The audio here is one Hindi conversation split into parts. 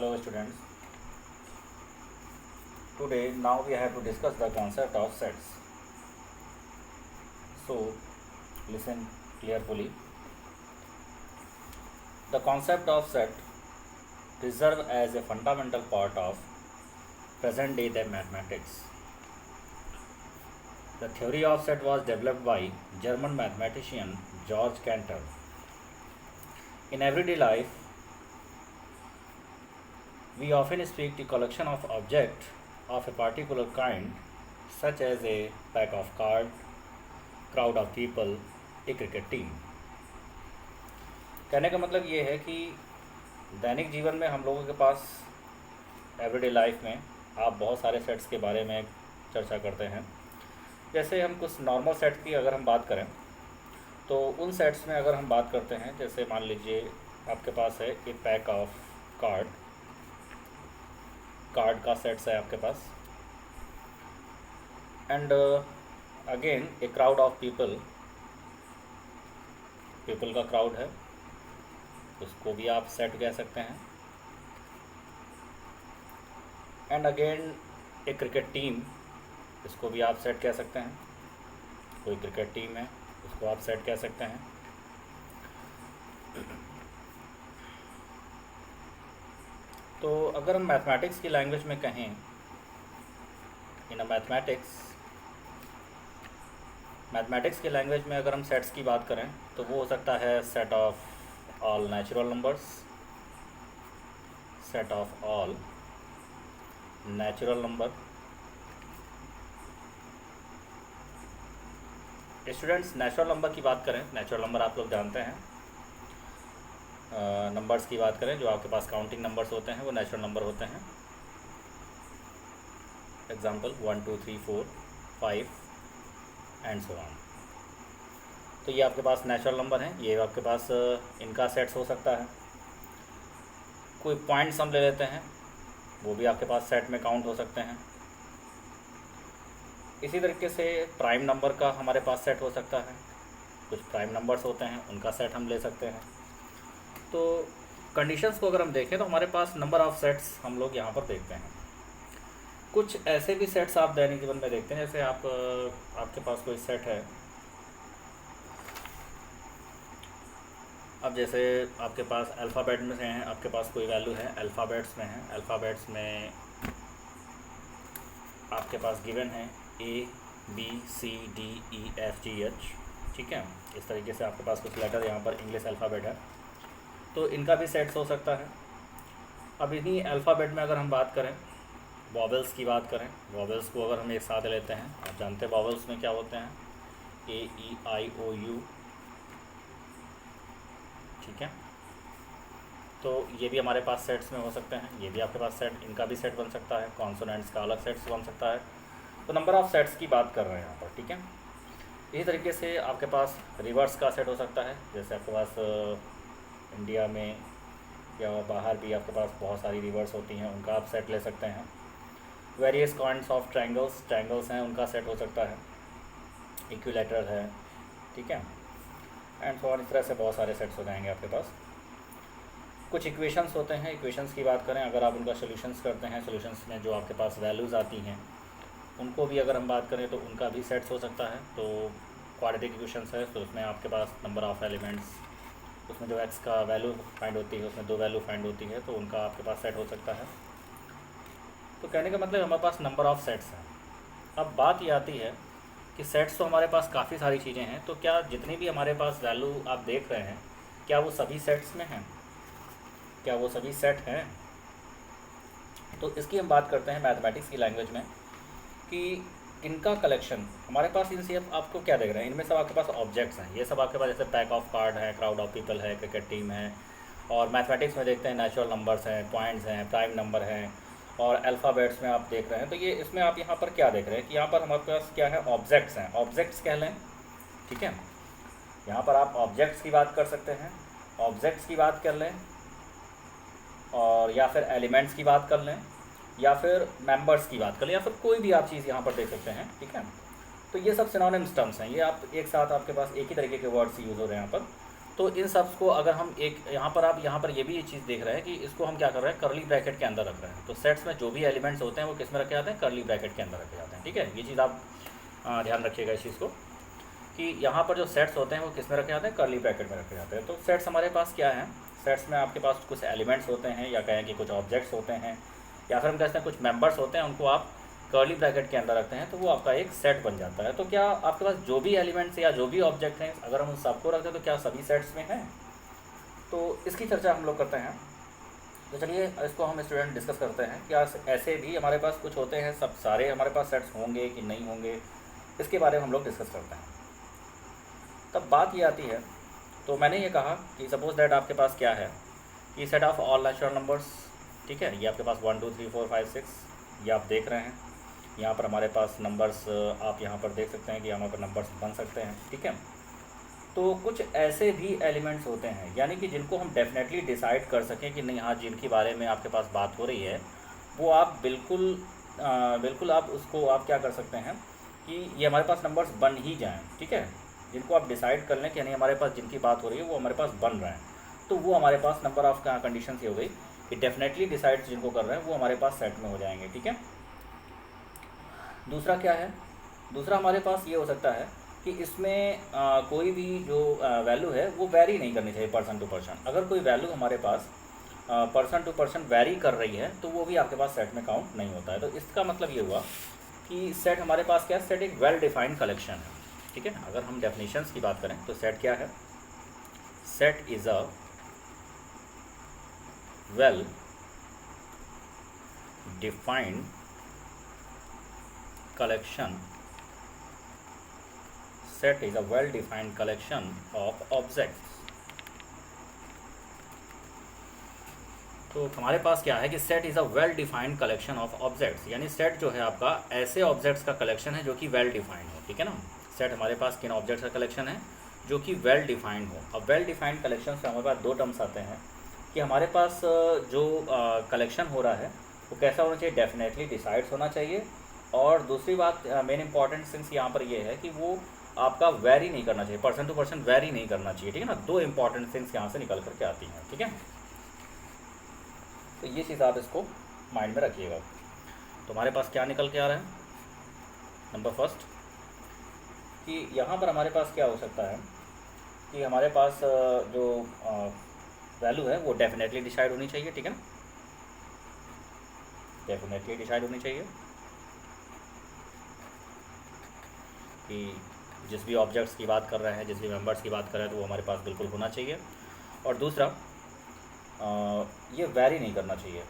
Hello students. Today now we have to discuss the concept of sets. So listen carefully. The concept of set preserved as a fundamental part of present day mathematics. The theory of set was developed by German mathematician George Cantor. In everyday life, we often speak the collection of objects of a particular kind, such as a pack of cards, crowd of people, a cricket team. कहने का मतलब ये है कि दैनिक जीवन में हम लोगों के पास एवरीडे लाइफ में आप बहुत सारे सेट्स के बारे में चर्चा करते हैं। जैसे हम कुछ नॉर्मल सेट की अगर हम बात करें तो उन सेट्स में अगर हम बात करते हैं, जैसे मान लीजिए आपके पास है ए पैक ऑफ कार्ड का सेट्स है आपके पास, and again a crowd of people का क्राउड है, उसको भी आप सेट कह सकते हैं। And again a cricket team, इसको भी आप सेट कह सकते हैं। कोई क्रिकेट टीम है, उसको आप सेट कह सकते हैं। तो अगर हम मैथमेटिक्स की लैंग्वेज में कहें, इन अ मैथमेटिक्स की लैंग्वेज में अगर हम सेट्स की बात करें तो वो हो सकता है set of all natural numbers, set of all natural number. Students, natural number की बात करें, नेचुरल नंबर आप लोग जानते हैं। नंबर्स की बात करें जो आपके पास काउंटिंग नंबर्स होते हैं वो नेचुरल नंबर होते हैं। Example 1 2 3 4 5 and so on. तो ये आपके पास नेचुरल नंबर हैं, ये आपके पास इनका सेट्स हो सकता है। कोई पॉइंट्स हम ले लेते हैं, वो भी आपके पास सेट में काउंट हो सकते हैं। इसी तरीके से प्राइम नंबर का हमारे पास सेट हो सकता है। कुछ प्राइम नंबर्स होते हैं, उनका सेट हम ले सकते हैं। तो कंडीशंस को अगर हम देखें तो हमारे पास नंबर ऑफ़ सेट्स हम लोग यहाँ पर देखते हैं। कुछ ऐसे भी सेट्स आप दैनिक जीवन में देखते हैं, जैसे आपके पास कोई सेट है। अब जैसे आपके पास अल्फ़ाबेट में से हैं, आपके पास कोई वैल्यू है, अल्फ़ाबेट्स में है। अल्फ़ाबेट्स में आपके पास गिवन है ABCDEFGH, ठीक है। इस तरीके से आपके पास कुछ लेटर यहाँ पर इंग्लिश अल्फ़ाबेट है, तो इनका भी सेट्स हो सकता है। अब इन्हीं अल्फ़ाबेट में अगर हम बात करें, वॉवेल्स की बात करें, वॉवेल्स को अगर हम एक साथ लेते हैं, आप जानते हैं वॉवेल्स में क्या होते हैं, AEIOU, ठीक है। तो ये भी हमारे पास सेट्स में हो सकते हैं, ये भी आपके पास सेट, इनका भी सेट बन सकता है। कॉन्सोनेंट्स का अलग सेट्स बन सकता है। तो नंबर ऑफ़ सेट्स की बात कर रहे हैं यहाँ पर, ठीक है। इसी तरीके से आपके पास रिवर्स का सेट हो सकता है, जैसे आपके पास इंडिया में या बाहर भी आपके पास बहुत सारी रिवर्स होती हैं, उनका आप सेट ले सकते हैं। वेरियस काइंड्स ऑफ ट्रायंगल्स हैं, उनका सेट हो सकता है। इक्विलैटरल है, ठीक है, एंड सो ऑन। इस तरह से बहुत सारे सेट्स हो जाएंगे आपके पास। कुछ इक्वेशंस होते हैं, इक्वेशंस की बात करें, अगर आप उनका सोल्यूशंस करते हैं, सोल्यूशंस में जो आपके पास वैल्यूज़ आती हैं उनको भी अगर हम बात करें तो उनका भी सेट्स हो सकता है। तो क्वाड्रेटिक इक्वेशंस है तो उसमें आपके पास नंबर ऑफ़ एलिमेंट्स, उसमें जो x का वैल्यू फाइंड होती है उसमें 2 वैल्यू फाइंड होती है, तो उनका आपके पास सेट हो सकता है। तो कहने का मतलब हमारे पास नंबर ऑफ़ सेट्स हैं। अब बात ये आती है कि सेट्स तो हमारे पास काफ़ी सारी चीज़ें हैं, तो क्या जितनी भी हमारे पास वैल्यू आप देख रहे हैं, क्या वो सभी सेट्स में हैं? क्या वो सभी सेट हैं? तो इसकी हम बात करते हैं मैथमेटिक्स की लैंग्वेज में कि इनका कलेक्शन हमारे पास, इनसे आपको क्या देख रहे हैं, इनमें सब आपके पास ऑब्जेक्ट्स हैं। ये सब आपके पास जैसे पैक ऑफ कार्ड है, क्राउड ऑफ पीपल है, क्रिकेट टीम है, और मैथमेटिक्स में देखते हैं नेचुरल नंबर्स हैं, पॉइंट्स हैं, प्राइम नंबर हैं, और अल्फ़ाबेट्स में आप देख रहे हैं। तो ये इसमें आप यहाँ पर क्या देख रहे हैं कि यहाँ पर हमारे पास क्या है, ऑब्जेक्ट्स हैं, ऑब्जेक्ट्स कह लें, ठीक है। यहाँ पर आप ऑब्जेक्ट्स की बात कर सकते हैं, ऑब्जेक्ट्स की बात कर लें, और या फिर एलिमेंट्स की बात कर लें, या फिर मेंबर्स की बात कर लें, या फिर कोई भी आप चीज़ यहाँ पर देख सकते हैं, ठीक है। तो ये सब सिनोनिम्स टर्म्स हैं, ये आप एक साथ आपके पास एक ही तरीके के वर्ड्स यूज़ हो रहे हैं यहाँ पर। तो इन सब को अगर हम एक यहाँ पर आप यहाँ पर ये भी ये चीज़ देख रहे हैं कि इसको हम क्या कर रहे हैं, कर्ली ब्रैकेट के अंदर रख रहे हैं। तो सेट्स में जो भी एलिमेंट्स होते हैं वो किस में रखे जाते हैं, कर्ली ब्रैकेट के अंदर रखे जाते हैं। ठीक है, ये चीज़ आप ध्यान रखिएगा इस चीज़ को कि यहाँ पर जो सेट्स होते हैं वो किस में रखे जाते हैं, कर्ली ब्रैकेट में रखे जाते हैं। तो सेट्स हमारे पास क्या है, सेट्स में आपके पास कुछ एलिमेंट्स होते हैं या कहें कि कुछ ऑब्जेक्ट्स होते हैं या फिर हम कहते हैं कुछ मेंबर्स होते हैं, उनको आप कर्ली ब्रैकेट के अंदर रखते हैं तो वो आपका एक सेट बन जाता है। तो क्या आपके पास जो भी एलिमेंट्स या जो भी ऑब्जेक्ट हैं अगर हम उन सबको रखते हैं तो क्या सभी सेट्स में हैं, तो इसकी चर्चा हम लोग करते हैं। तो चलिए इसको हम स्टूडेंट डिस्कस करते हैं। क्या ऐसे भी हमारे पास कुछ होते हैं, सब सारे हमारे पास सेट्स होंगे कि नहीं होंगे, इसके बारे में हम लोग डिस्कस करते हैं। तब बात ये आती है, तो मैंने ये कहा कि सपोज दैट आपके पास क्या है कि set of all natural numbers. ठीक है, ये आपके पास 1 2 3 4 5 6 ये आप देख रहे हैं। यहाँ पर हमारे पास नंबर्स आप यहाँ पर देख सकते हैं कि यहाँ पर नंबर्स बन सकते हैं। ठीक है, तो कुछ ऐसे भी एलिमेंट्स होते हैं यानी कि जिनको हम डेफिनेटली डिसाइड कर सकें कि नहीं, हाँ जिनके बारे में आपके पास बात हो रही है वो आप बिल्कुल आप उसको आप क्या कर सकते हैं कि ये हमारे पास नंबर्स बन ही जाएं। ठीक है, जिनको आप डिसाइड कर लें कि नहीं हमारे पास जिनकी बात हो रही है वो हमारे पास बन रहे हैं, तो वो हमारे पास नंबर ऑफ कंडीशन ये हो गई कि डेफिनेटली डिसाइड जिनको कर रहे हैं वो हमारे पास सेट में हो जाएंगे। ठीक है, दूसरा क्या है, दूसरा हमारे पास ये हो सकता है कि इसमें कोई भी जो वैल्यू है वो वेरी नहीं करनी चाहिए पर्सन टू पर्सन। अगर कोई वैल्यू हमारे पास पर्सन टू पर्सन वेरी कर रही है तो वो भी आपके पास सेट में काउंट नहीं होता है। तो इसका मतलब ये हुआ कि सेट हमारे पास क्या है, सेट एक वेल डिफाइंड कलेक्शन है। ठीक है, अगर हम डेफिनेशंस की बात करें तो सेट क्या है, set is a well defined collection, set is a well defined collection of objects। तो हमारे पास क्या है कि set is a well defined collection of objects, यानी सेट जो है आपका ऐसे ऑब्जेक्ट्स का कलेक्शन है जो कि वेल डिफाइंड हो। ठीक है ना, सेट हमारे पास किन ऑब्जेक्ट्स का कलेक्शन है जो कि वेल डिफाइंड हो। अब वेल डिफाइंड कलेक्शन से हमारे पास दो टर्म्स आते हैं कि हमारे पास जो कलेक्शन हो रहा है वो कैसा होना चाहिए, डेफिनेटली डिसाइड्स होना चाहिए। और दूसरी बात मेन इंपॉर्टेंट थिंग्स यहाँ पर ये है कि वो आपका वेरी नहीं करना चाहिए, पर्सन टू पर्सन वेरी नहीं करना चाहिए। ठीक है ना, दो इंपॉर्टेंट थिंग्स यहाँ से निकल करके आती हैं। ठीक है, तो ये चीज़ आप इसको माइंड में रखिएगा। तो हमारे पास क्या निकल के आ रहा है, नंबर फर्स्ट कि यहाँ पर हमारे पास क्या हो सकता है कि हमारे पास जो वैल्यू है वो डेफिनेटली डिसाइड होनी चाहिए। ठीक है ना, डेफिनेटली डिसाइड होनी चाहिए कि जिस भी ऑब्जेक्ट्स की बात कर रहे हैं, जिस भी मेंबर्स की बात कर रहे हैं तो वो हमारे पास बिल्कुल होना चाहिए। और दूसरा ये वेरी नहीं करना चाहिए,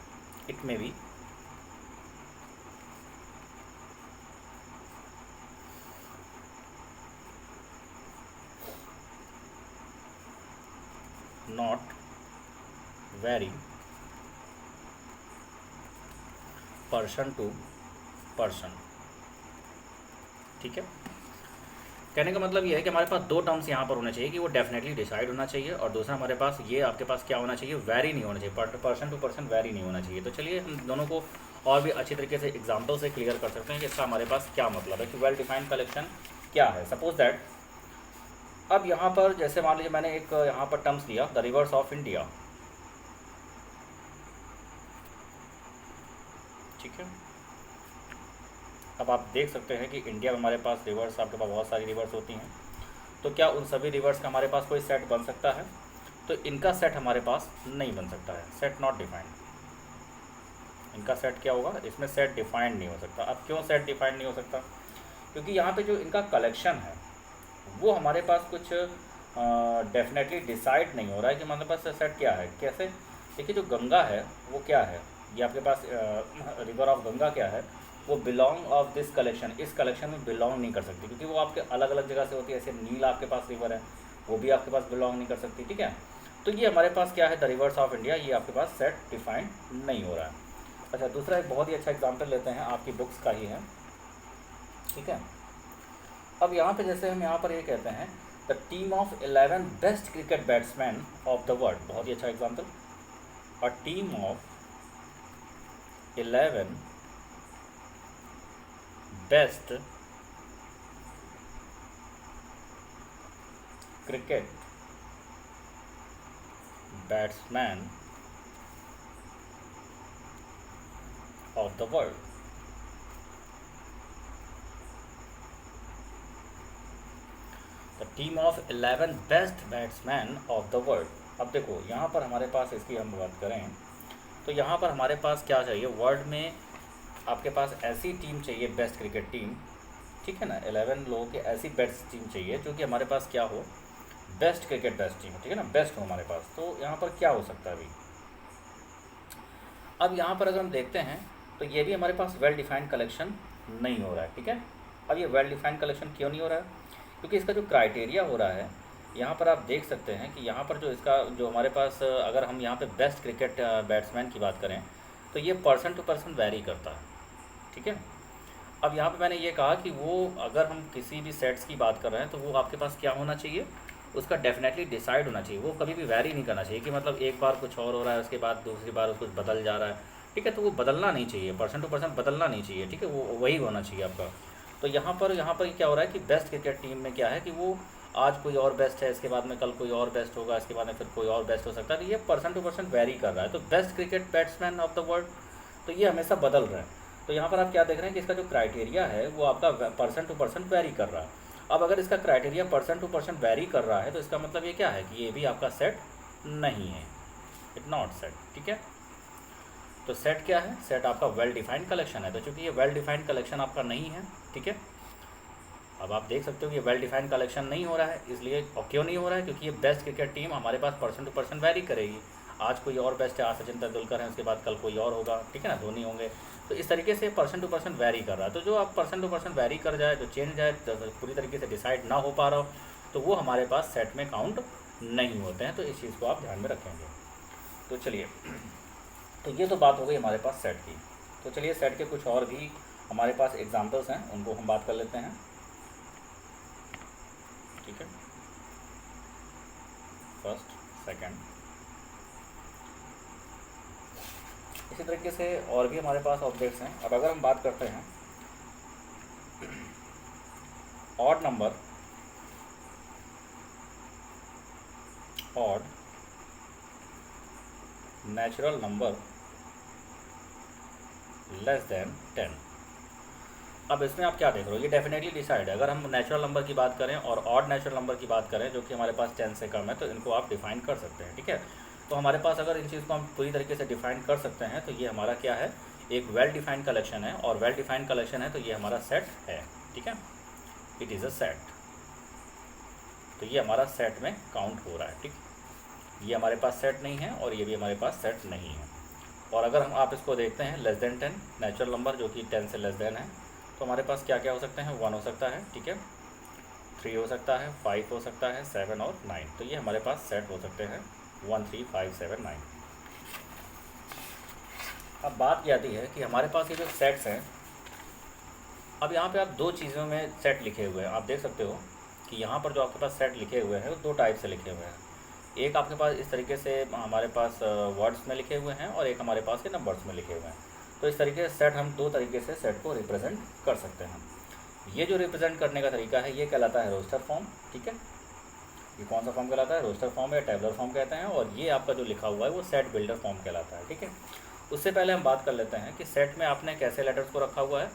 it may be not vary person to person. ठीक है, कहने का मतलब ये है कि हमारे पास दो टर्म्स यहाँ पर होने चाहिए कि वो डेफिनेटली डिसाइड होना चाहिए और दूसरा हमारे पास ये आपके पास क्या होना चाहिए, वेरी नहीं होना चाहिए, पर्सन टू पर्सन वेरी नहीं होना चाहिए। तो चलिए हम दोनों को और भी अच्छी तरीके से एग्जाम्पल से क्लियर कर सकते हैं कि इसका हमारे पास क्या मतलब है कि वेल डिफाइंड कलेक्शन क्या है। सपोज दैट अब यहाँ पर जैसे मान लीजिए मैंने एक यहाँ पर टर्म्स दिया, द रिवर्स ऑफ इंडिया। ठीक है, अब आप देख सकते हैं कि इंडिया में हमारे पास रिवर्स, आपके पास बहुत सारी रिवर्स होती हैं, तो क्या उन सभी रिवर्स का हमारे पास कोई सेट बन सकता है, तो इनका सेट हमारे पास नहीं बन सकता है, सेट नॉट डिफाइंड। इनका सेट क्या होगा, इसमें सेट डिफाइंड नहीं हो सकता। अब क्यों सेट डिफाइंड नहीं हो सकता, क्योंकि यहाँ पे जो इनका कलेक्शन है वो हमारे पास कुछ डेफिनेटली डिसाइड नहीं हो रहा है कि हमारे पास सेट क्या है। कैसे, देखिए जो गंगा है वो क्या है, ये आपके पास रिवर ऑफ गंगा क्या है, वो बिलोंग ऑफ दिस कलेक्शन, इस कलेक्शन में बिलोंग नहीं कर सकती क्योंकि वो आपके अलग अलग जगह से होती है। ऐसे नील आपके पास रिवर है, वो भी आपके पास बिलोंग नहीं कर सकती। ठीक है, तो ये हमारे पास क्या है, द रिवर्स ऑफ इंडिया, ये आपके पास सेट डिफाइंड नहीं हो रहा है। अच्छा, दूसरा एक बहुत ही अच्छा एग्जाम्पल लेते हैं, आपकी बुक्स का ही है। ठीक है, अब यहाँ पे जैसे हम यहाँ पर ये कहते हैं the team of 11 best cricket batsman of the world, बहुत ही अच्छा example. A team of 11 best cricket batsman of the world. The team of 11 best batsman of the world. अब देखो यहाँ पर हमारे पास इसकी हम बात करें तो यहाँ पर हमारे पास क्या चाहिए, वर्ल्ड में आपके पास ऐसी टीम चाहिए बेस्ट क्रिकेट टीम, ठीक है ना, 11 लोगों की ऐसी बेस्ट टीम चाहिए जो कि हमारे पास क्या हो, बेस्ट क्रिकेट बेस्ट टीम, ठीक है ना, बेस्ट हो हमारे पास। तो यहाँ पर क्या हो सकता है अभी, अब यहाँ पर अगर हम देखते हैं तो ये भी हमारे पास वेल डिफाइंड कलेक्शन नहीं हो रहा है, ठीक है। अब ये वेल डिफाइंड कलेक्शन क्यों नहीं हो रहा है, क्योंकि इसका जो क्राइटेरिया हो रहा है यहाँ पर आप देख सकते हैं कि यहाँ पर जो इसका जो हमारे पास अगर हम यहाँ पे बेस्ट क्रिकेट बैट्समैन की बात करें तो ये पर्सन टू पर्सन वैरी करता है, ठीक है। अब यहाँ पे मैंने ये कहा कि वो अगर हम किसी भी सेट्स की बात कर रहे हैं तो वो आपके पास क्या होना चाहिए, उसका डेफिनेटली डिसाइड होना चाहिए, वो कभी भी वैरी नहीं करना चाहिए कि मतलब एक बार कुछ और हो रहा है उसके बाद दूसरी बार कुछ बदल जा रहा है, ठीक है। तो वो बदलना नहीं चाहिए, पर्सन टू पर्सन बदलना नहीं चाहिए, ठीक है, वो वही होना चाहिए आपका। तो यहाँ पर क्या हो रहा है कि बेस्ट क्रिकेट टीम में क्या है कि वो आज कोई और बेस्ट है, इसके बाद में कल कोई और बेस्ट होगा, इसके बाद में फिर कोई और बेस्ट हो सकता है, तो ये पर्सन टू पर्सन वेरी कर रहा है। तो best cricket batsman of the world तो ये हमेशा बदल रहा है। तो यहाँ पर आप क्या देख रहे हैं कि इसका जो क्राइटेरिया है वो आपका पर्सन टू पर्सन वेरी कर रहा है। अब अगर इसका criteria person to person vary कर रहा है तो इसका मतलब ये क्या है कि ये भी आपका सेट नहीं है, इट नॉट सेट, ठीक है। तो सेट क्या है, सेट आपका वेल डिफाइंड कलेक्शन है। तो चूँकि ये वेल डिफाइंड कलेक्शन आपका नहीं है, ठीक है, अब आप देख सकते हो कि ये वेल डिफाइंड कलेक्शन नहीं हो रहा है, इसलिए और क्यों नहीं हो रहा है, क्योंकि ये बेस्ट क्रिकेट टीम हमारे पास पर्सन टू पर्सन वैरी करेगी। आज कोई और बेस्ट है, आज सचिन तेंदुलकर हैं, उसके बाद कल कोई और होगा, ठीक है ना, धोनी होंगे। तो इस तरीके से पर्सन टू पर्सन वैरी कर रहा है। तो जो आप पर्सन टू पर्सन वैरी कर जाए, जो चेंज जाए, तो पूरी तरीके से डिसाइड ना हो पा रहा हो, तो वो हमारे पास सेट में काउंट नहीं होते हैं। तो इस चीज़ को आप ध्यान में रखेंगे। तो चलिए, तो ये तो बात हो गई हमारे पास सेट की। तो चलिए सेट के कुछ और भी हमारे पास एग्जाम्पल्स हैं, उनको हम बात कर लेते हैं, ठीक है। फर्स्ट, सेकंड, इसी तरीके से और भी हमारे पास ऑब्जेक्ट्स हैं। अब अगर हम बात करते हैं odd number, odd natural number less than 10। अब इसमें आप क्या देख रहे हो, ये डेफिनेटली डिसाइड है। अगर हम नेचुरल नंबर की बात करें और ऑड नेचुरल नंबर की बात करें जो कि हमारे पास 10 से कम है, तो इनको आप डिफाइन कर सकते हैं, ठीक है। तो हमारे पास अगर इन चीज़ को हम पूरी तरीके से डिफाइन कर सकते हैं तो ये हमारा क्या है, एक वेल डिफाइंड कलेक्शन है। और वेल डिफाइंड कलेक्शन है तो ये हमारा सेट है, ठीक है, इट इज़ अ सेट। तो ये हमारा सेट में काउंट हो रहा है, ठीक। ये हमारे पास सेट नहीं है और ये भी हमारे पास सेट नहीं है। और अगर हम आप इसको देखते हैं लेस देन 10 नेचुरल नंबर जो कि 10 से लेस देन है, तो हमारे पास क्या क्या हो सकते हैं, 1 हो सकता है, ठीक है, 3 हो सकता है, 5 हो सकता है, 7 और 9। तो ये हमारे पास सेट हो सकते हैं 1, 3, 5, 7, 9। अब बात ये आती है कि हमारे पास ये जो सेट्स हैं, अब यहाँ पे आप दो चीज़ों में सेट लिखे हुए हैं। आप देख सकते हो कि यहाँ पर जो आपके पास सेट लिखे हुए हैं वो दो टाइप से लिखे हुए हैं। एक आपके पास इस तरीके से हमारे पास वर्ड्स में लिखे हुए हैं और एक हमारे पास के नंबर्स में लिखे हुए हैं। तो इस तरीके से सेट हम दो तरीके से सेट को रिप्रेजेंट कर सकते हैं। ये जो रिप्रेजेंट करने का तरीका है ये कहलाता है रोस्टर फॉर्म, ठीक है। ये कौन सा फॉर्म कहलाता है, रोस्टर फॉर्म या टेबलर फॉर्म कहते हैं। और ये आपका जो लिखा हुआ है वो सेट बिल्डर फॉर्म कहलाता है, ठीक है। उससे पहले हम बात कर लेते हैं कि सेट में आपने कैसे लेटर्स को रखा हुआ है।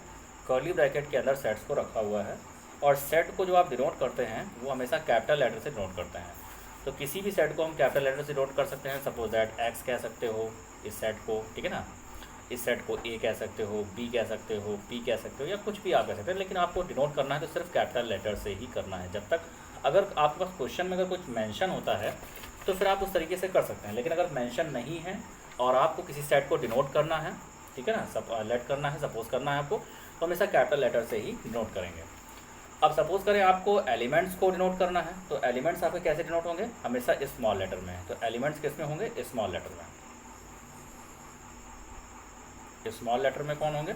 कर्ली ब्रैकेट के अंदर सेट्स को रखा हुआ है और सेट को जो आप डिनोट करते हैं वो हमेशा कैपिटल लेटर से डिनोट करते हैं। तो किसी भी सेट को हम कैपिटल लेटर से डिनोट कर सकते हैं। सपोज दैट एक्स कह सकते हो इस सेट को, ठीक है ना, इस सेट को ए कह सकते हो, बी कह सकते हो, पी कह सकते हो या कुछ भी आप कह सकते हैं। लेकिन आपको डिनोट करना है तो सिर्फ कैपिटल लेटर से ही करना है। जब तक अगर आपके पास क्वेश्चन में अगर कुछ मेंशन होता है तो फिर आप उस तरीके से कर सकते हैं। लेकिन अगर मेंशन नहीं है और आपको किसी सेट को डिनोट करना है, ठीक है ना, लेट करना है, सपोज करना है आपको, तो हमेशा कैपिटल लेटर से ही डिनोट करेंगे। अब सपोज करें आपको एलिमेंट्स को डिनोट करना है तो एलिमेंट्स आपके कैसे डिनोट होंगे, हमेशा स्मॉल लेटर में। तो एलिमेंट्स किस में होंगे, स्मॉल लेटर में। स्मॉल लेटर में कौन होंगे,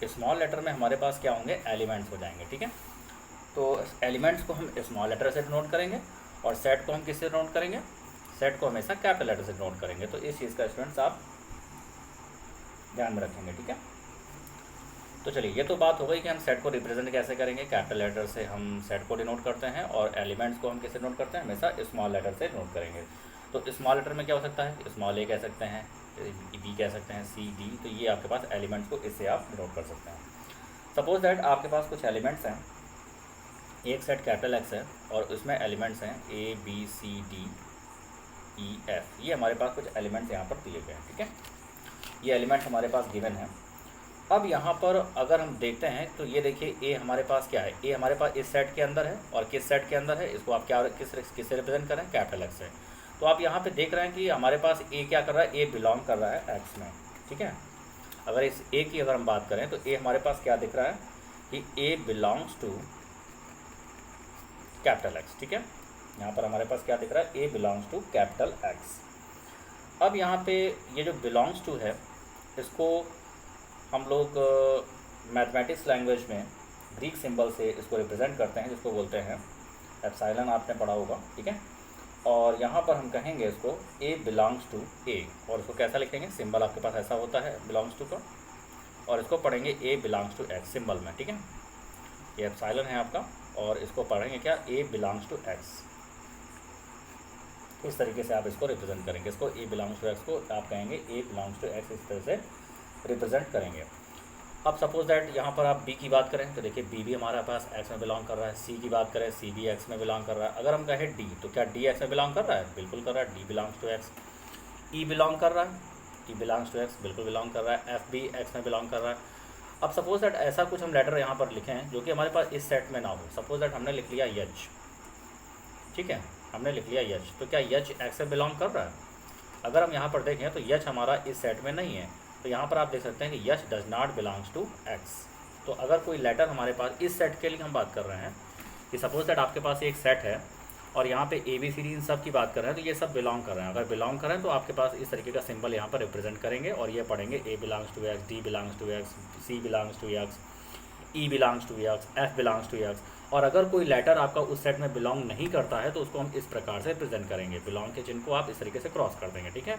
स्मॉल लेटर में हमारे पास क्या होंगे, एलिमेंट्स हो जाएंगे, ठीक है। तो एलिमेंट्स को हम स्मॉल लेटर से डिनोट करेंगे और सेट को हम किससे डिनोट करेंगे, सेट को हमेशा कैपिटल लेटर से डिनोट करेंगे। तो इस चीज़ का स्टूडेंट्स आप ध्यान में रखेंगे, ठीक है। तो चलिए, ये तो बात हो गई कि हम सेट को रिप्रेजेंट कैसे करेंगे। कैपिटल लेटर से हम सेट को डिनोट करते हैं और एलिमेंट्स को हम कैसे नोट करते हैं, हमेशा स्मॉल लेटर से नोट करेंगे। तो स्मॉल लेटर में क्या हो सकता है, स्मॉल ए कह सकते हैं, बी कह सकते हैं, सी डी। तो ये आपके पास एलिमेंट्स को इससे आप डिनोट कर सकते हैं। सपोज दैट आपके पास कुछ एलिमेंट्स हैं, एक सेट कैपिटल एक्स है और उसमें एलिमेंट्स हैं A B C D E F. ये हमारे पास कुछ एलिमेंट्स यहाँ पर दिए गए हैं, ठीक है। ये एलिमेंट हमारे पास गिवन है। अब यहाँ पर अगर हम देखते हैं तो ये देखिए, ए हमारे पास क्या है, ए हमारे पास इस सेट के अंदर है और किस सेट के अंदर है, इसको आप क्या किससे रिप्रेजेंट कर रहे हैं, कैपिटल एक्स से। तो आप यहाँ पे देख रहे हैं कि हमारे पास ए क्या कर रहा है, ए बिलोंग कर रहा है एक्स में, ठीक है। अगर इस ए की अगर हम बात करें तो ए हमारे पास क्या दिख रहा है कि ए बिलोंग्स टू कैपिटल एक्स, ठीक है। यहाँ पर हमारे पास क्या दिख रहा है, ए बिलोंग्स टू कैपिटल एक्स। अब यहाँ पे ये जो बिलोंग्स टू है, इसको हम लोग मैथमेटिक्स लैंग्वेज में ग्रीक सिंबल से इसको रिप्रेजेंट करते हैं, जिसको बोलते हैं एप्सिलॉन, आपने पढ़ा होगा, ठीक है। और यहाँ पर हम कहेंगे इसको ए बिलोंग्स टू ए, और इसको कैसा लिखेंगे, सिंबल आपके पास ऐसा होता है बिलोंग्स टू का, और इसको पढ़ेंगे A belongs to x symbol में, ठीक है। ये एप्सिलॉन है आपका, और इसको पढ़ेंगे क्या, ए बिलोंग्स टू एक्स। इस तरीके से आप इसको रिप्रेजेंट करेंगे, इसको ए बिलोंग्स टू एक्स को आप कहेंगे ए बिलोंग्स टू एक्स, इस तरह से रिप्रेजेंट करेंगे। अब सपोज दैट यहाँ पर आप बी की बात करें तो देखिए बी भी हमारे पास एक्स में बिलोंग कर रहा है। सी की बात करें, सी भी एक्स में बिलोंग कर रहा है। अगर हम कहें डी, तो क्या डी एक्स में बिलोंग कर रहा है, बिल्कुल कर रहा है, D belongs to x. E belong कर रहा है, ई बिलोंग्स टू एक्स, बिल्कुल बिलोंग कर रहा है। एफ भी एक्स में बिलोंग कर रहा है। अब सपोज दैट ऐसा कुछ हम लेटर यहाँ पर लिखें जो कि हमारे पास इस सेट में ना हो। सपोज दैट हमने लिख लिया यच, ठीक है, हमने लिख लिया यच, तो क्या यच एक्स में बिलोंग कर रहा है। अगर हम यहाँ पर देखें तो यच हमारा इस सेट में नहीं है, तो यहाँ पर आप देख सकते हैं कि H does not belongs to X. तो अगर कोई लेटर हमारे पास इस सेट के लिए हम बात कर रहे हैं कि सपोज दैट आपके पास एक सेट है और यहाँ पे ए बी सी डी इन सब की बात कर रहे हैं, तो ये सब बिलोंग कर रहे हैं। अगर बिलोंग कर रहे हैं तो आपके पास इस तरीके का सिंबल यहाँ पर रिप्रेजेंट करेंगे और ये पढ़ेंगे A belongs to X, D belongs to X, C belongs to x, E belongs to X, F belongs to X. और अगर कोई लेटर आपका उस सेट में बिलोंग नहीं करता है तो उसको हम इस प्रकार से रिप्रेजेंट करेंगे, बिलोंग के चिन्ह को आप इस तरीके से क्रॉस कर देंगे, ठीक है।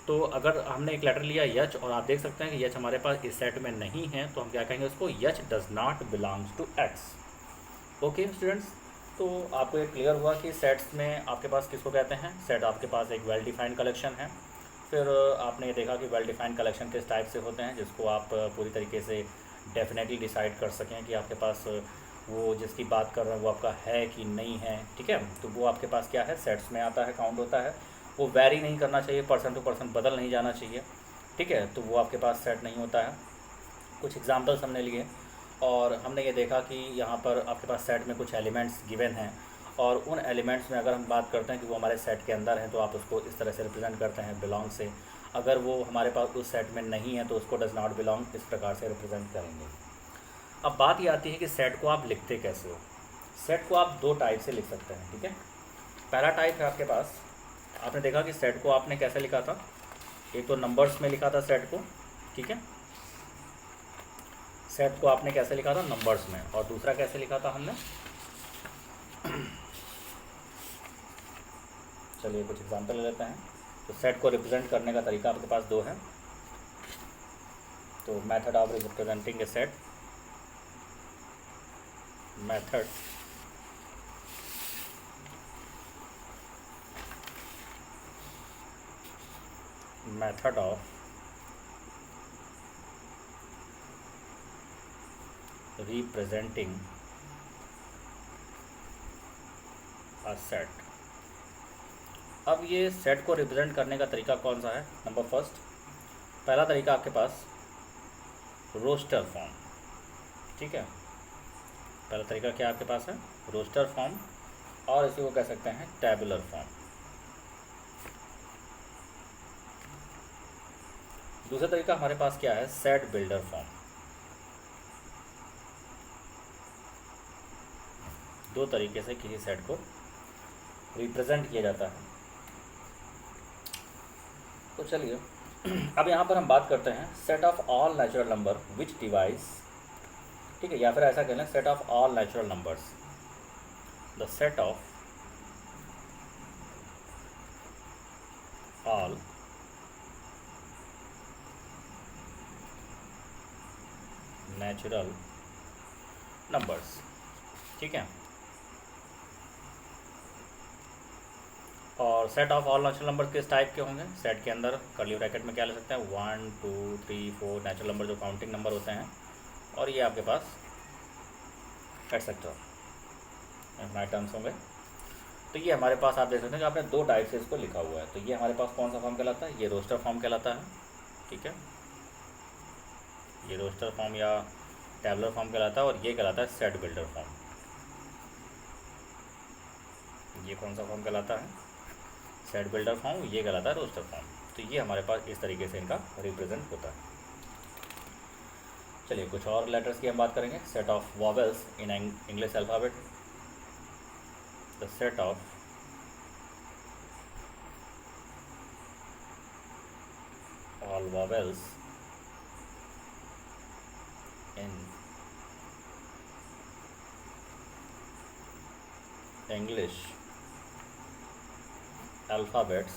तो अगर हमने एक लेटर लिया यच और आप देख सकते हैं कि यच हमारे पास इस सेट में नहीं है, तो हम क्या कहेंगे उसको, H does not belongs to X. Okay students, तो आपको ये क्लियर हुआ कि सेट्स में आपके पास किसको कहते हैं। सेट आपके पास एक वेल डिफाइंड कलेक्शन है। फिर आपने ये देखा कि वेल डिफाइंड कलेक्शन किस टाइप से होते हैं, जिसको आप पूरी तरीके से डेफिनेटली डिसाइड कर सकें कि आपके पास वो जिसकी बात कर रहे हैं वो आपका है कि नहीं है, ठीक है। तो वो आपके पास क्या है, सेट्स में आता है, काउंट होता है। वो वैरी नहीं करना चाहिए, पर्सन टू पर्सन बदल नहीं जाना चाहिए, ठीक है। तो वो आपके पास सेट नहीं होता है। कुछ एग्जांपल्स हमने लिए और हमने ये देखा कि यहाँ पर आपके पास सेट में कुछ एलिमेंट्स गिवन हैं और उन एलिमेंट्स में अगर हम बात करते हैं कि वो हमारे सेट के अंदर हैं तो आप उसको इस तरह से रिप्रेजेंट करते हैं बिलोंग से। अगर वो हमारे पास उस सेट में नहीं है तो उसको डज नॉट बिलोंग इस प्रकार से रिप्रेजेंट करेंगे। अब बात ये आती है कि सेट को आप लिखते कैसे हो। सेट को आप दो टाइप से लिख सकते हैं, ठीक है। पहला टाइप है आपके पास, आपने देखा कि सेट को आपने कैसे लिखा था, एक तो नंबर्स में लिखा था सेट को, ठीक है। सेट को आपने कैसे लिखा था, नंबर्स में, और दूसरा कैसे लिखा था हमने। चलिए कुछ एग्जांपल ले लेते हैं। तो सेट को रिप्रेजेंट करने का तरीका आपके पास दो है। तो method of representing A set, method of representing a set. अब ये सेट को रिप्रेजेंट करने का तरीका कौन सा है। नंबर फर्स्ट, पहला तरीका आपके पास रोस्टर फॉर्म, ठीक है। पहला तरीका क्या आपके पास है, रोस्टर फॉर्म, और इसी को कह सकते हैं टैबुलर फॉर्म। दूसरा तरीका हमारे पास क्या है, सेट बिल्डर फॉर्म। दो तरीके से किसी सेट को रिप्रेजेंट किया जाता है। तो चलिए अब यहाँ पर हम बात करते हैं set of all natural number which device, ठीक है, या फिर ऐसा कह लें set of all natural numbers, the set of all natural numbers, ठीक है। और set of all natural number किस टाइप के होंगे? सेट के अंदर कर्ली ब्रैकेट में क्या ले सकते हैं? 1 2 3 4 नेचुरल नंबर जो काउंटिंग नंबर होते हैं, और ये आपके पास एटसेट्रा इनफाइनाइट टर्म्स होंगे। तो ये हमारे पास आप देख सकते हैं कि आपने दो टाइप से इसको लिखा हुआ है। तो ये हमारे पास कौन सा फॉर्म कहलाता है? ये रोस्टर फॉर्म कहलाता है, ठीक है। ये रोस्टर फॉर्म या टैबुलर फॉर्म कहलाता है, और ये कहलाता है सेट बिल्डर फॉर्म। ये कौन सा फॉर्म कहलाता है? Set builder form. ये कहलाता है रोस्टर फॉर्म। तो ये हमारे पास इस तरीके से इनका रिप्रेजेंट होता है। चलिए कुछ और लेटर्स की हम बात करेंगे। Set of vowels in English alphabet, the set of all vowels in English alphabets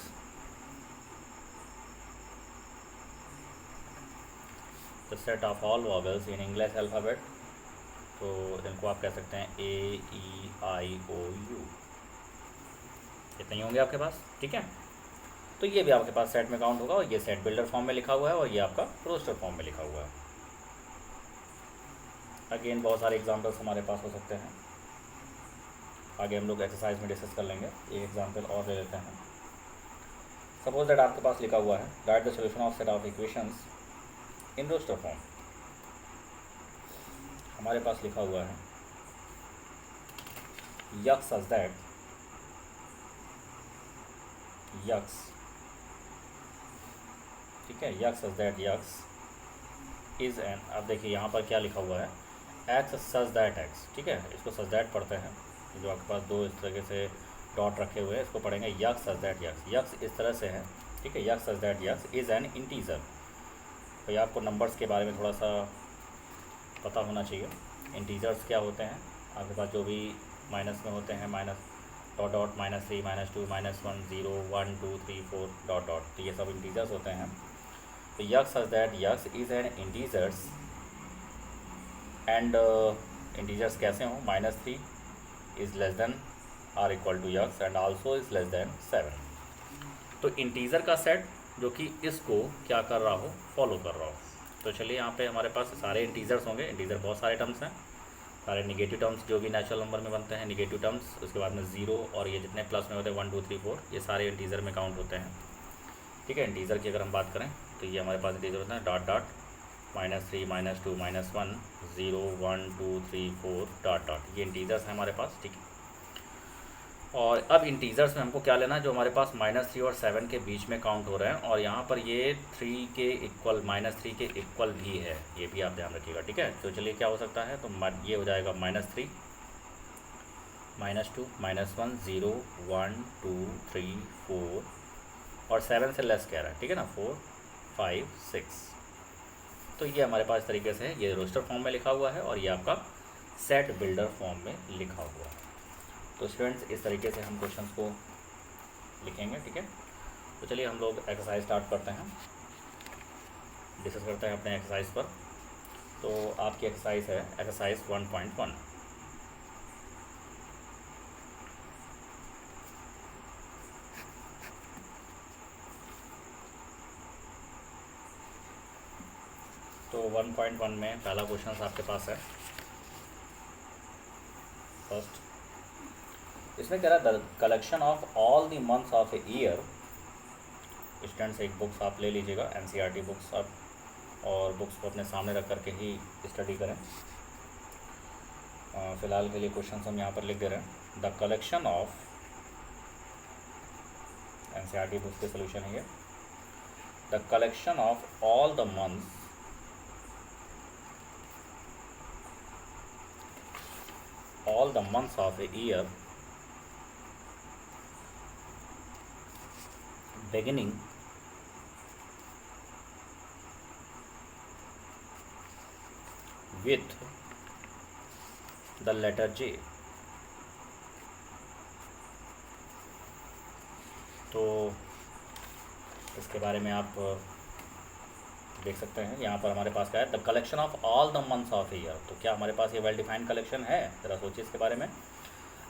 the set of all vowels in English alphabet, तो इनको आप कह सकते हैं AEIOU, इतने ही होंगे आपके पास, ठीक है। तो ये भी आपके पास सेट में काउंट होगा, और ये सेट बिल्डर फॉर्म में लिखा हुआ है, और ये आपका रोस्टर फॉर्म में लिखा हुआ है। अगेन बहुत सारे एग्जांपल्स हमारे पास हो सकते हैं, आगे हम लोग एक्सरसाइज में डिस्कस कर लेंगे। एक एग्जांपल और ले लेते हैं। सपोज दैट आपके पास लिखा हुआ है write the solution of set of equations in roster form. हमारे पास लिखा हुआ है यक्स सच दैट यक्स, ठीक है, x such that x is an. अब देखिए यहाँ पर क्या लिखा हुआ है, एक्स सच दैट एक्स, ठीक है। इसको सच दैट पढ़ते हैं, जो आपके पास दो इस तरीके से डॉट रखे हुए हैं, इसको पढ़ेंगे x such that x. X इस तरह से है, ठीक है, x such that x is N integer. तो आपको नंबर्स के बारे में थोड़ा सा पता होना चाहिए। इंटीजर्स क्या होते हैं? आपके पास जो भी माइनस में होते हैं, minus dot dot -3 -2 -1 0 1 2 3 4 dot dot, तो ये सब इंटीजर्स होते हैं। तो x such that x is an integers and integers कैसे हों? -3 is less than or equal to x and also is less than 7। तो इंटीजर का सेट जो कि इसको क्या कर रहा हो, फॉलो कर रहा हो। तो चलिए यहाँ पे हमारे पास सारे इंटीजर्स होंगे। इंटीजर बहुत सारे टर्म्स हैं, सारे निगेटिव टर्म्स जो भी नेचुरल नंबर में बनते हैं, निगेटिव टर्म्स। उसके बाद में 0 और ये जितने प्लस में होते हैं 1 2 3 4, ये सारे इंटीजर में काउंट होते हैं, ठीक है। इंटीजर की अगर हम बात करें तो ये हमारे पास इंटीजर होते हैं डॉट डॉट -3 -2 -1 0 1 2 3 4 डॉट डॉट, ये इंटीजर्स हैं हमारे पास, ठीक है। और अब इंटीजर्स में हमको क्या लेना है? जो हमारे पास -3 और 7 के बीच में काउंट हो रहे हैं, और यहाँ पर ये 3 के इक्वल, -3 के इक्वल भी है, ये भी आप ध्यान रखिएगा, ठीक है। तो चलिए क्या हो सकता है, तो ये हो जाएगा -3 -2 -1 0 1 2 3 4, और 7 से लेस कह रहा है, ठीक है ना, 4 5 6। तो ये हमारे पास इस तरीके से है, ये रोस्टर फॉर्म में लिखा हुआ है, और ये आपका सेट बिल्डर फॉर्म में लिखा हुआ है। तो स्टूडेंट्स इस तरीके से हम क्वेश्चंस को लिखेंगे, ठीक है। तो चलिए हम लोग एक्सरसाइज स्टार्ट करते हैं, डिस्कस करते हैं अपने एक्सरसाइज पर। तो आपकी एक्सरसाइज है एक्सरसाइज 1.1। तो 1.1 में पहला क्वेश्चन आपके पास है फर्स्ट। इसमें कह रहा है the collection of all the months of a year. Students एक बुक्स आप ले लीजिएगा, एनसीईआरटी बुक्स आप, और बुक्स को अपने सामने रख करके ही स्टडी करें। फ़िलहाल के लिए क्वेश्चन हम यहाँ पर लिख दे रहे हैं। The collection of, NCERT books के सोल्यूशन है, the collection of all the months of a year beginning with the letter J। तो इसके बारे में आप देख सकते हैं यहाँ पर हमारे पास क्या है, the collection of all the months of year. तो क्या हमारे पास ये वेल डिफाइंड कलेक्शन है? ज़रा सोचिए इसके बारे में।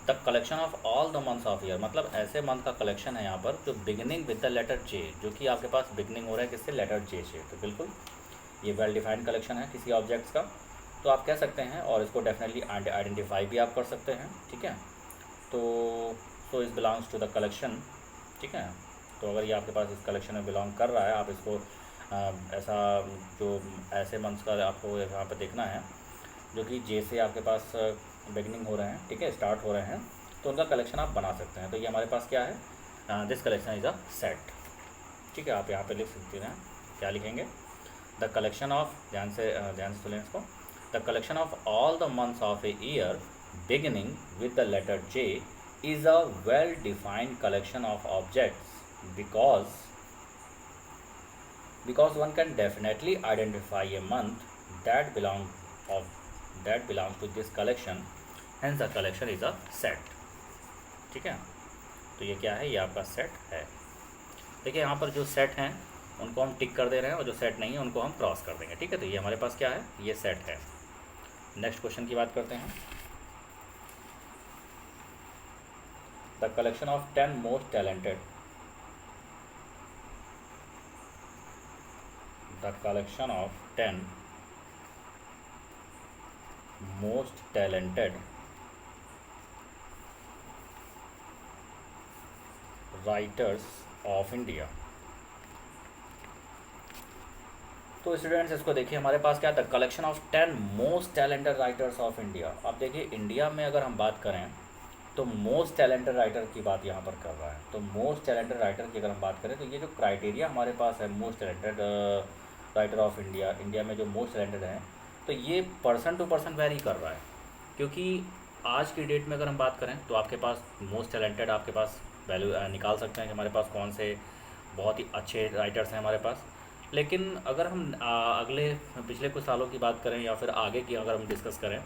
The collection of all the months of year मतलब ऐसे मंथ का कलेक्शन है यहाँ पर जो बिगिनिंग विद द लेटर जे, जो कि आपके पास बिगिनिंग हो रहा है किससे, लेटर जे से। तो बिल्कुल ये वेल डिफाइंड कलेक्शन है किसी ऑब्जेक्ट्स का, तो आप कह सकते हैं, और इसको डेफिनेटली आइडेंटिफाई भी आप कर सकते हैं। ठीक है, तो इस बिलोंग्स टू द कलेक्शन। ठीक है, तो अगर ये आपके पास इस कलेक्शन में बिलोंग कर रहा है, आप इसको ऐसा जो ऐसे मंथ्स का आपको यहाँ पर देखना है जो कि जे से आपके पास बिगनिंग हो रहे हैं, ठीक है, स्टार्ट हो रहे हैं, तो उनका कलेक्शन आप बना सकते हैं। तो ये हमारे पास क्या है, this collection is a set. ठीक है, आप यहाँ पे लिख सकते हैं, क्या लिखेंगे, द कलेक्शन ऑफ, ध्यान से सुनें इसको, the collection of all the months of a year beginning with the letter J is a well defined collection of objects because one can definitely identify a month that belongs to this collection, hence the collection is a set। ठीक है, तो ये क्या है, ये आपका सेट है। देखिए यहाँ पर जो सेट हैं उनको हम टिक कर दे रहे हैं और जो सेट नहीं है उनको हम क्रॉस कर देंगे। ठीक है, तो ये हमारे पास क्या है, ये सेट है। नेक्स्ट क्वेश्चन की बात करते हैं। The collection of 10 most talented writers of India. तो स्टूडेंट्स इसको देखिए, हमारे पास क्या है, the collection of 10 most talented writers of India. अब देखिए इंडिया में अगर हम बात करें तो मोस्ट टैलेंटेड राइटर की बात यहाँ पर कर रहा है। तो मोस्ट टैलेंटेड राइटर की अगर हम बात करें तो ये जो क्राइटेरिया हमारे पास है most talented writer of India, India में जो मोस्ट टैलेंटेड हैं, तो ये पर्सन टू पर्सन वेरी कर रहा है। क्योंकि आज की डेट में अगर हम बात करें तो आपके पास मोस्ट टैलेंटेड आपके पास वैल्यू निकाल सकते हैं कि हमारे पास कौन से बहुत ही अच्छे राइटर्स हैं हमारे पास। लेकिन अगर हम अगले पिछले कुछ सालों की बात करें या फिर आगे की अगर हम डिस्कस करें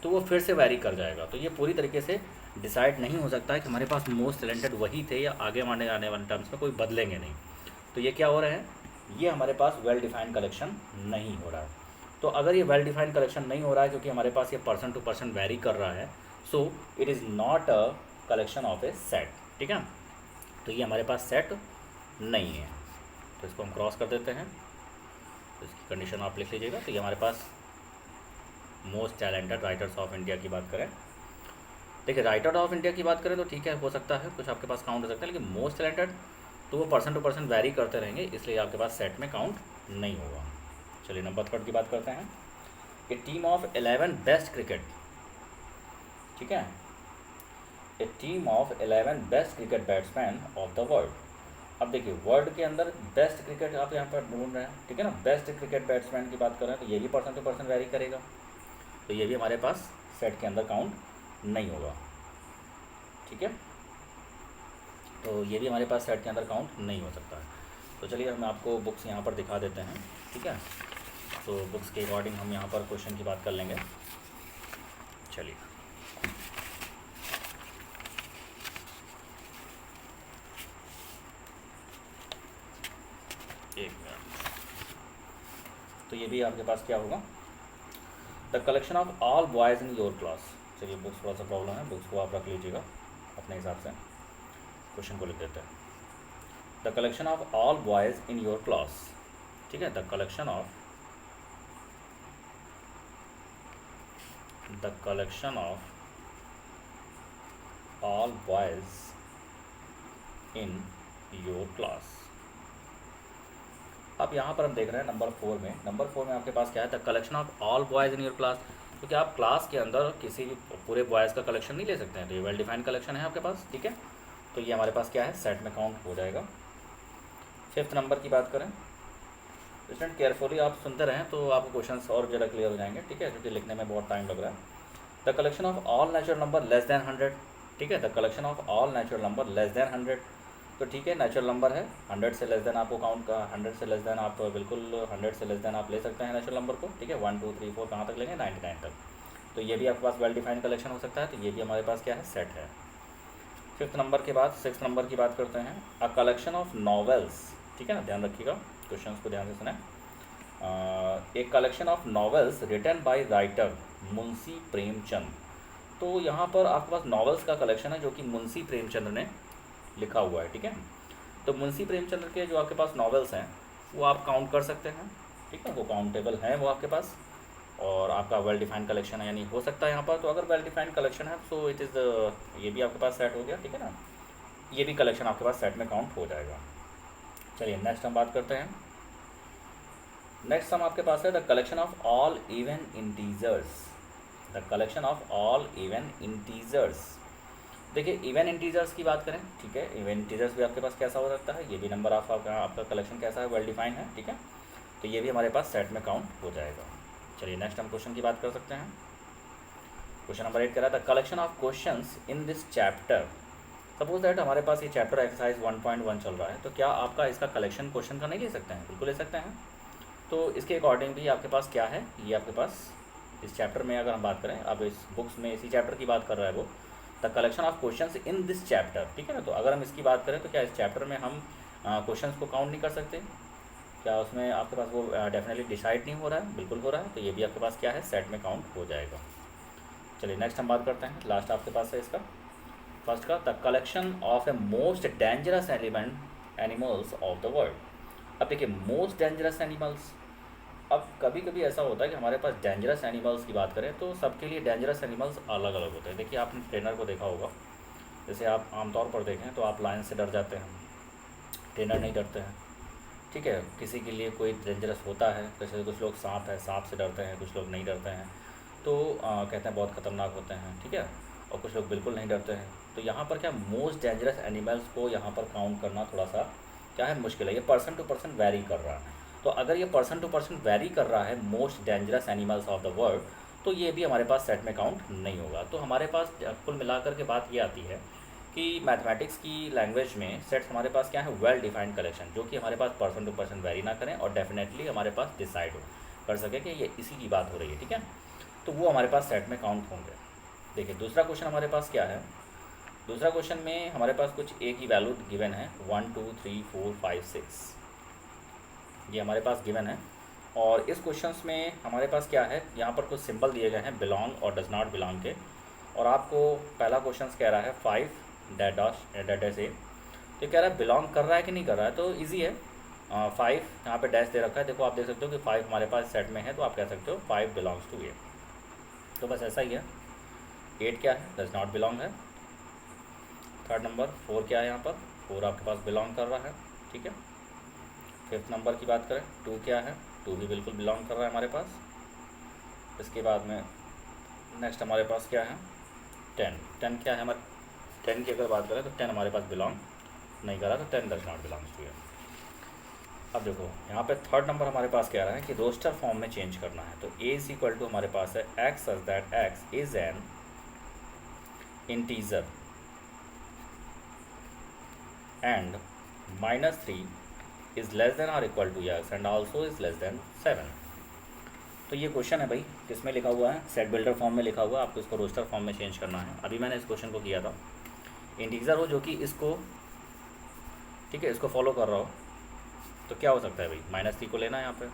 तो वो फिर से वैरी कर जाएगा। तो ये पूरी तरीके से डिसाइड नहीं हो सकता है कि हमारे पास मोस्ट टैलेंटेड वही थे या आगे आने वाले टर्म्स में कोई बदलेंगे नहीं। तो ये क्या हो रहा है, ये हमारे पास वेल डिफाइंड कलेक्शन नहीं हो रहा है। तो अगर ये वेल डिफाइंड कलेक्शन नहीं हो रहा है क्योंकि हमारे पास ये पर्सन टू पर्सन वैरी कर रहा है, so it is not a collection of A set. ठीक है, तो ये हमारे पास सेट नहीं है, तो इसको हम क्रॉस कर देते हैं। तो इसकी कंडीशन आप लिख लीजिएगा। तो ये हमारे पास most talented writers of India की बात करें, देखिए राइटर ऑफ इंडिया की बात करें तो ठीक है, हो सकता है कुछ आपके पास काउंट हो सकता है, लेकिन मोस्ट टैलेंटेड तो वो पर्सन टू पर्सन वैरी करते रहेंगे, इसलिए आपके पास सेट में काउंट नहीं होगा। चलिए नंबर 3 की बात करते हैं। A team of 11 best cricket, ठीक है, a team of 11 best cricket batsman of the world. अब देखिए वर्ल्ड के अंदर बेस्ट क्रिकेट आप यहाँ पर ढूंढ रहे हैं, ठीक है ना, बेस्ट क्रिकेट बैट्समैन की बात कर रहे हैं, तो ये भी पर्सन टू पर्सन वैरी करेगा, तो ये भी हमारे पास सेट के अंदर काउंट नहीं होगा। ठीक है, तो ये भी हमारे पास सेट के अंदर काउंट नहीं हो सकता है। तो चलिए हम आपको बुक्स यहाँ पर दिखा देते हैं। ठीक है, तो बुक्स के अकॉर्डिंग हम यहाँ पर क्वेश्चन की बात कर लेंगे। चलिए एक मिनट, तो ये भी आपके पास क्या होगा, the collection of all boys in your class. चलिए बुक्स थोड़ा सा प्रॉब्लम है, बुक्स को आप रख लीजिएगा अपने हिसाब से, क्वेश्चन को लिख देते हैं। The collection of all boys in your class, ठीक है, the collection of all boys in your class. अब यहाँ पर हम देख रहे हैं नंबर 4 में, नंबर 4 में आपके पास क्या है, the collection of all boys in your class. तो क्या आप क्लास के अंदर किसी भी पूरे बॉयज़ का कलेक्शन नहीं ले सकते हैं, तो ये वेल डिफाइंड कलेक्शन है आपके पास। ठीक है, तो ये हमारे पास क्या है, सेट में काउंट हो जाएगा। 5th नंबर की बात करें, स्टूडेंट केयरफुली आप सुनते रहें तो आपको क्वेश्चंस और ज़्यादा क्लियर हो जाएंगे। ठीक है, क्योंकि लिखने में बहुत टाइम लग रहा है। The collection of all natural number less than 100, ठीक है, the collection of all natural number less than 100। तो ठीक है, नेचुरल नंबर है, 100 से लेस देन आपको काउंट का, 100 से लेस देन आप बिल्कुल 100 से लेस देन आप ले सकते हैं नेचुरल नंबर को। ठीक है, 1 2 3 4 कहाँ तक लेंगे, 99 तक। तो ये भी आपके पास वेल डिफाइंड कलेक्शन हो सकता है, तो ये भी हमारे पास क्या है, सेट है। 5th नंबर के बाद 6th नंबर की बात करते हैं, अ कलेक्शन ऑफ नॉवेल्स। ठीक है ना, ध्यान रखिएगा, क्वेश्चन को ध्यान से सुने। एक collection of novels written by writer Munshi Premchand. तो यहाँ पर आपके पास नॉवेल्स का कलेक्शन है जो कि मुंशी प्रेमचंद ने लिखा हुआ है, ठीक है। तो मुंशी प्रेमचंद के जो आपके पास नॉवेल्स हैं वो आप काउंट कर सकते हैं, ठीक है, वो काउंटेबल हैं वो आपके पास, और आपका वेल डिफाइंड कलेक्शन है, यानी हो सकता है यहाँ पर। तो अगर वेल डिफाइंड कलेक्शन है सो इट इज़ ये भी आपके पास सेट हो गया, ठीक है ना, ये भी कलेक्शन आपके पास सेट में काउंट हो जाएगा। चलिए नेक्स्ट हम बात करते हैं। नेक्स्ट हम आपके पास है the collection of all even integers. The collection of all even integers. देखिए इवन इंटीजर्स की बात करें, ठीक है, इवन इंटीजर्स भी आपके पास कैसा हो सकता है, ये भी नंबर ऑफ आपका कलेक्शन कैसा है, वेल डिफाइन है, ठीक है, तो ये भी हमारे पास सेट में काउंट हो जाएगा। चलिए नेक्स्ट हम क्वेश्चन की बात कर सकते हैं। क्वेश्चन नंबर 8 कह रहा था collection of questions in this chapter. Suppose that हमारे पास ये चैप्टर एक्सरसाइज 1.1 चल रहा है, तो क्या आपका इसका कलेक्शन क्वेश्चन का नहीं ले सकते हैं? बिल्कुल ले सकते हैं। तो इसके अकॉर्डिंग भी आपके पास क्या है, ये आपके पास इस चैप्टर में अगर हम बात करें, अब इस बुक्स में इसी चैप्टर की बात कर रहा है वो, the collection of questions in this chapter, ठीक है ना। तो अगर हम इसकी बात करें तो क्या इस चैप्टर में हम क्वेश्चंस को काउंट नहीं कर सकते? क्या उसमें आपके पास वो डेफिनेटली डिसाइड नहीं हो रहा है? बिल्कुल हो रहा है। तो ये भी आपके पास क्या है, सेट में काउंट हो जाएगा। चलिए नेक्स्ट हम बात करते हैं, लास्ट आपके पास है इसका फर्स्ट का, the collection of a most dangerous animals of the world. अब देखिए मोस्ट डेंजरस एनिमल्स, अब कभी कभी ऐसा होता है कि हमारे पास डेंजरस एनिमल्स की बात करें तो सबके लिए डेंजरस एनिमल्स अलग अलग होते हैं। देखिए आपने ट्रेनर को देखा होगा, जैसे आप आमतौर पर देखें तो आप लायन से डर जाते हैं, ट्रेनर नहीं डरते हैं, ठीक है। किसी के लिए कोई डेंजरस होता है, जैसे कुछ लोग सांप है, सांप से डरते हैं, कुछ लोग नहीं डरते हैं, तो कहते हैं बहुत ख़तरनाक होते हैं, ठीक है, और कुछ लोग बिल्कुल नहीं डरते हैं। तो यहाँ पर क्या मोस्ट डेंजरस एनिमल्स को यहाँ पर काउंट करना थोड़ा सा क्या है, मुश्किल है। ये पर्सन टू पर्सन वेरी कर रहा है। तो अगर ये पर्सन टू पर्सन वेरी कर रहा है most dangerous animals of the world, तो ये भी हमारे पास सेट में काउंट नहीं होगा। तो हमारे पास कुल मिलाकर के बात ये आती है कि मैथमेटिक्स की लैंग्वेज में सेट्स हमारे पास क्या है, वेल डिफाइंड कलेक्शन, जो कि हमारे पास पर्सन टू पर्सन वेरी ना करें और डेफिनेटली हमारे पास डिसाइड हो कर सके कि ये इसी की बात हो रही है, ठीक है। तो वो हमारे पास सेट में काउंट होंगे। देखिए दूसरा क्वेश्चन हमारे पास क्या है, दूसरा क्वेश्चन में हमारे पास कुछ ए की वैल्यू गिवन है 1 2 3 4 5 6, ये हमारे पास गिवन है। और इस क्वेश्चन में हमारे पास क्या है, यहाँ पर कुछ सिंबल दिए गए हैं बिलोंग और डज नॉट बिलोंग के, और आपको पहला क्वेश्चन कह रहा है 5 डैश ए, तो कह रहा है बिलोंग कर रहा है कि नहीं कर रहा है। तो ईजी है, 5 यहाँ पे डैश दे रखा है, देखो आप देख सकते हो कि 5 हमारे पास सेट में है, तो आप कह सकते हो 5 बिलोंग्स टू ए। तो बस ऐसा ही है। 8 क्या है, डज नॉट बिलोंग है। थर्ड नंबर 4 क्या है, यहाँ पर 4 आपके पास बिलोंग कर रहा है, ठीक है। फिफ्थ नंबर की बात करें 2 क्या है, 2 भी बिल्कुल बिलोंग कर रहा है हमारे पास। इसके बाद में नेक्स्ट हमारे पास क्या है 10 क्या है हमारे, 10 की अगर बात करें तो 10 हमारे पास बिलोंग नहीं कर रहा, तो 10 डज नॉट बिलोंग्स टू ए। अब देखो यहाँ पे थर्ड नंबर हमारे पास क्या रहा है कि रोस्टर फॉर्म में चेंज करना है। तो ए इज इक्वल टू हमारे पास है X such that X is an integer and -3 is less than और equal to X and also is less than 7। तो ये क्वेश्चन है भाई, किसमें लिखा हुआ है, सेट बिल्डर फॉर्म में लिखा हुआ है, आपको इसको रोस्टर फॉर्म में चेंज करना है। अभी मैंने इस क्वेश्चन को किया था, इंटीजर हो जो कि इसको, ठीक है, इसको फॉलो कर रहा हो, तो क्या हो सकता है भाई, -3 को लेना है यहाँ पे,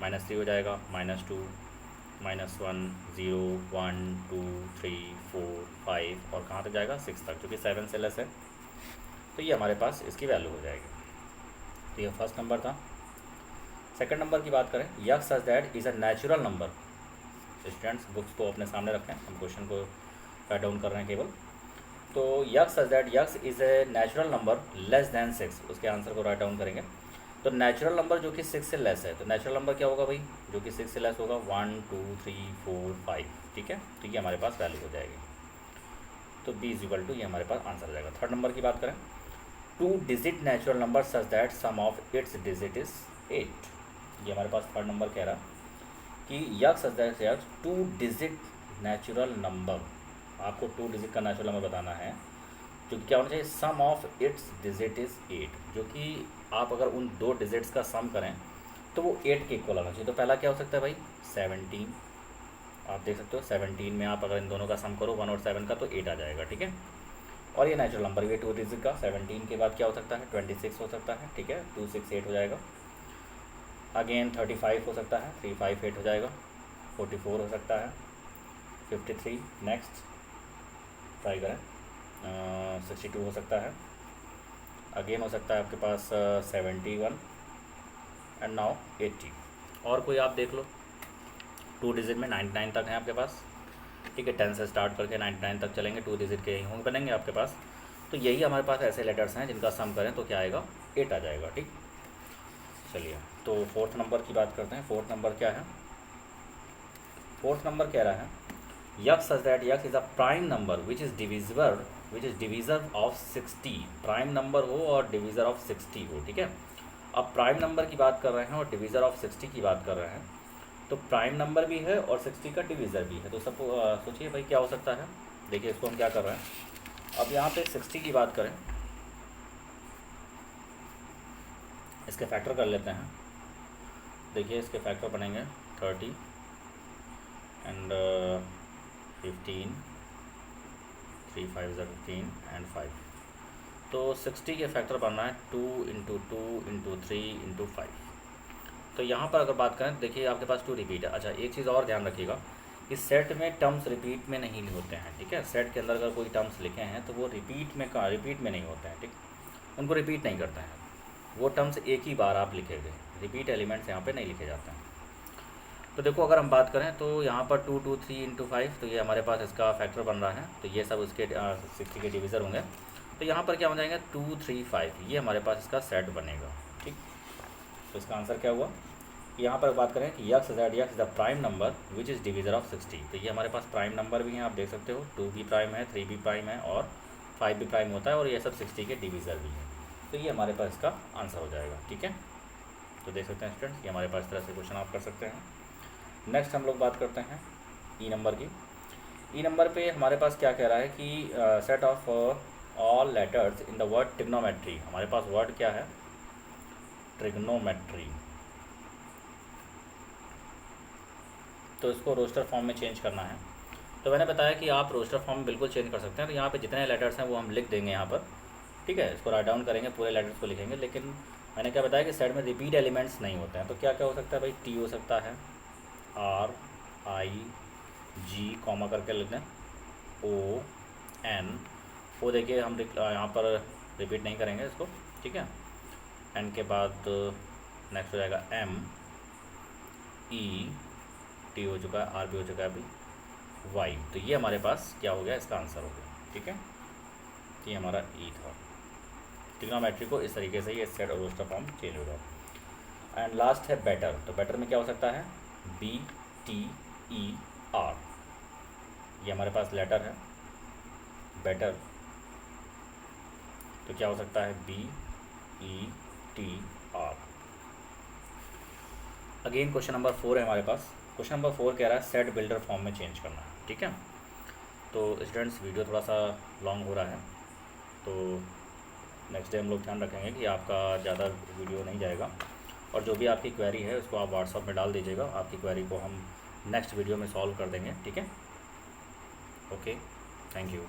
-3 हो जाएगा, -2 -1 0 1 2 3 4 5 और कहाँ तक जाएगा 6 तक, जो कि 7 से लेस है। तो ये हमारे पास इसकी वैल्यू हो जाएगी। तो ये फर्स्ट नंबर था। सेकंड नंबर की बात करें, x such that is a natural number. Students books को अपने सामने रखें, हम क्वेश्चन को राइट डाउन कर रहे हैं केवल। तो x such that x is a natural number less than 6, उसके आंसर को राइट डाउन करेंगे। तो नेचुरल नंबर जो कि 6 से लेस है, तो नेचुरल नंबर क्या होगा भाई, जो कि 6 से लेस होगा 1 2 3 4 5, ठीक है। तो ये हमारे पास वैल्यू हो जाएगी। तो बी इज इक्वल टू, ये हमारे पास आंसर हो जाएगा। थर्ड नंबर की बात करें, 2 digit natural number such that sum of its digit is 8। ये हमारे पास थर्ड नंबर कह रहा कि x such that x 2 digit natural number, आपको 2 डिजिट का नेचुरल नंबर बताना है, जो कि क्या होना चाहिए, सम ऑफ इट्स डिजिट इज़ 8, जो कि आप अगर उन 2 डिजिट्स का सम करें तो वो 8 के इक्वल आना चाहिए। तो पहला क्या हो सकता है भाई 17, आप देख सकते हो 17 में आप अगर इन दोनों का सम करो 1 और 7 का, तो 8 आ जाएगा, ठीक है। और ये नेचुरल नंबर भी 2 डिजिट का, 17 के बाद क्या हो सकता है 26 हो सकता है, ठीक है, 2 6 8 हो जाएगा। अगेन 35 हो सकता है, 358 हो जाएगा। 44 हो सकता है, 53 नेक्स्ट ट्राई करें। 62 हो सकता है, अगेन हो सकता है आपके पास 71 एंड नाउ 80। और कोई आप देख लो, 2 डिजिट में 99 तक हैं आपके पास, ठीक है। 10 से स्टार्ट करके 99 तक चलेंगे, 2 डिजिट के यही होंगे बनेंगे आपके पास। तो यही हमारे पास ऐसे लेटर्स हैं जिनका सम करें तो क्या आएगा, 8 आ जाएगा, ठीक। चलिए तो फोर्थ नंबर की बात करते हैं। फोर्थ नंबर क्या है, फोर्थ नंबर कह रहा है x such that x is a prime number which is divisor of 60। Prime number हो और डिविज़र ऑफ 60 हो, ठीक है। अब प्राइम नंबर की बात कर रहे हैं और डिविज़र ऑफ 60 की बात कर रहे हैं, तो प्राइम नंबर भी है और 60 का डिविज़र भी है। तो सब सोचिए भाई क्या हो सकता है। देखिए इसको हम क्या कर रहे हैं, अब यहाँ पे 60 की बात करें, इसके फैक्टर कर लेते हैं। देखिए इसके फैक्टर बनेंगे 30 एंड 15, 3 5 15 एंड 5। तो 60 के फैक्टर बन रहा है 2 इंटू 2 इंटू 3 इंटू 5। तो यहाँ पर अगर बात करें, देखिए आपके पास 2 रिपीट है। अच्छा एक चीज़ और ध्यान रखिएगा, इस सेट में टर्म्स रिपीट में नहीं होते हैं, ठीक है। सेट के अंदर अगर कोई टर्म्स लिखे हैं तो वो रिपीट में नहीं होते हैं, ठीक। उनको रिपीट नहीं करते हैं, वो टर्म्स एक ही बार आप लिखेंगे, रिपीट एलिमेंट्स यहाँ पे नहीं लिखे जाते हैं। तो देखो अगर हम बात करें तो यहाँ पर 2 2 3 इंटू 5, तो ये हमारे पास इसका फैक्टर बन रहा है, तो ये सब उसके 60 के डिविज़र होंगे। तो यहाँ पर क्या हो जाएंगे 2 3 5, ये हमारे पास इसका सेट बनेगा, ठीक। तो इसका आंसर क्या हुआ, यहाँ पर बात करें कि x that x is the prime number which is divisor of 60। तो ये हमारे पास प्राइम नंबर भी हैं, आप देख सकते हो 2 भी प्राइम है, 3 भी प्राइम है और 5 भी प्राइम होता है, और ये सब 60 के डिविज़र भी है। तो ये हमारे पास इसका आंसर हो जाएगा, ठीक है। तो देख सकते हैं स्टूडेंट्स, ये हमारे पास इस तरह से क्वेश्चन आप कर सकते हैं। नेक्स्ट हम लोग बात करते हैं ई नंबर की। ई नंबर पे हमारे पास क्या कह रहा है कि set of all letters in the word trigonometry. हमारे पास वर्ड क्या है, ट्रिग्नोमेट्री। तो इसको रोस्टर फॉर्म में चेंज करना है। तो मैंने बताया कि आप रोस्टर फॉर्म में बिल्कुल चेंज कर सकते हैं। तो यहाँ पे जितने लेटर्स हैं वो हम लिख देंगे यहाँ पर, ठीक है। इसको राइट डाउन करेंगे, पूरे लेटर्स को लिखेंगे, लेकिन मैंने क्या बताया कि सेट में रिपीट एलिमेंट्स नहीं होते हैं। तो क्या क्या हो सकता है भाई, टी हो सकता है, आर आई जी कॉमा करके लिख दें, ओ एन। ओ देखिए हम यहाँ पर रिपीट नहीं करेंगे इसको, ठीक है। एन के बाद नेक्स्ट हो जाएगा एम, ई, टी हो चुका है, आर भी हो चुका है अभी, वाई। तो ये हमारे पास क्या हो गया, इसका आंसर हो गया, ठीक है। ये हमारा ई था। ट्रिग्नोमेट्री को इस तरीके से ये सेट और रोस्टर फॉर्म चेंज होगा। एंड लास्ट है बेटर। तो बेटर में क्या हो सकता है, बी टी ई आर। ये हमारे पास लेटर है बेटर, तो क्या हो सकता है, B E T R. Again question number 4 है हमारे पास। क्वेश्चन नंबर 4 कह रहा है सेट बिल्डर फॉर्म में चेंज करना है, ठीक है। तो स्टूडेंट्स वीडियो थोड़ा सा लॉन्ग हो रहा है, तो नेक्स्ट डे हम लोग ध्यान रखेंगे कि आपका ज़्यादा वीडियो नहीं जाएगा, और जो भी आपकी क्वेरी है उसको आप व्हाट्सएप में डाल दीजिएगा। आपकी क्वेरी को हम नेक्स्ट वीडियो में सॉल्व कर देंगे, ठीक है। Okay, thank you.